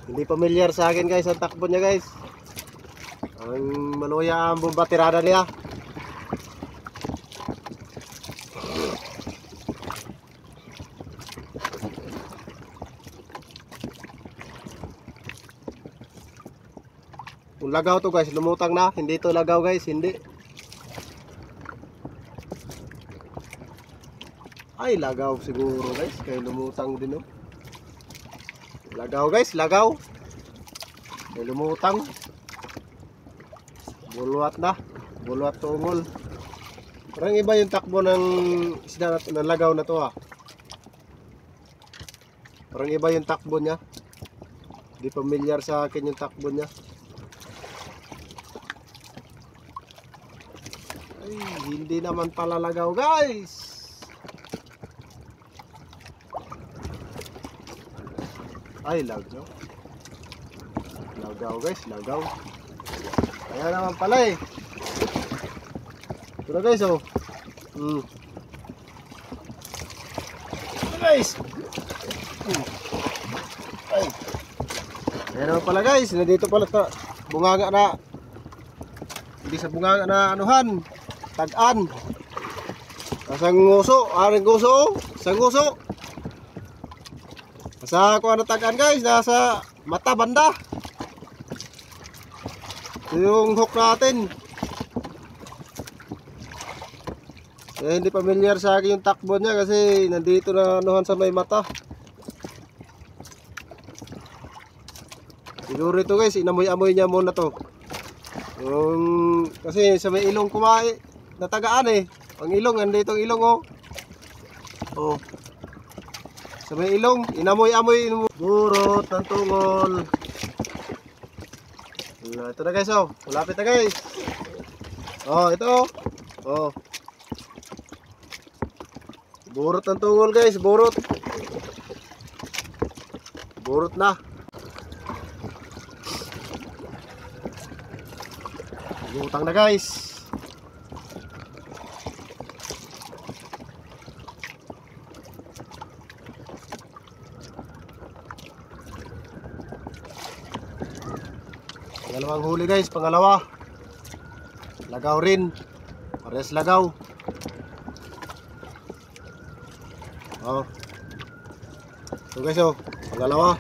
Hindi pamilyar sa akin guys ang takbo niya guys. Ang maluya ang bomba tirada niya. Kung lagaw to guys, lumutang na. Hindi to lagaw guys, hindi. Ay, lagaw siguro guys. Kaya lumutang din oh. Lagaw guys, lagaw. Kaya lumutang. Bulwat na. Bulwat tungol. Parang iba yung takbo ng isda na lagaw na to ah. Parang iba yung takbo niya. Hindi pamilyar sa akin yung takbo niya. Ay, hindi naman pala lagaw guys. Ay, lagaw. Lagaw guys, lagaw. Kaya naman pala eh. Ito na guys oh. Ito guys. Ay. Kaya naman pala guys. Nandito pala sa bunganga na. Hindi sa bunganga na anuhan. Tag-an. Kasang nguso. Aring nguso. Sa nguso. Sa kuha na tag-an guys. Nasa mata banda. Yung hook natin. Eh, hindi pamilyar sa akin yung takbo niya kasi nandito na anuhan sa may mata. Siguro ito guys, inamoy-amoy niya muna to. Kasi sa may ilong kumain, natagaan eh. Ang ilong, nandito ang ilong oh. Oh. Sa may ilong, inamoy-amoy. Burot ng tungol. Ito na guys oh, malapit na guys. Oh, ito oh. Oh. Burot ng tungol guys, burot. Burot na. Utang na guys. Pangalawang huli guys, pangalawa. Lagaw rin. Pares lagaw. Oh. So guys oh, pangalawa.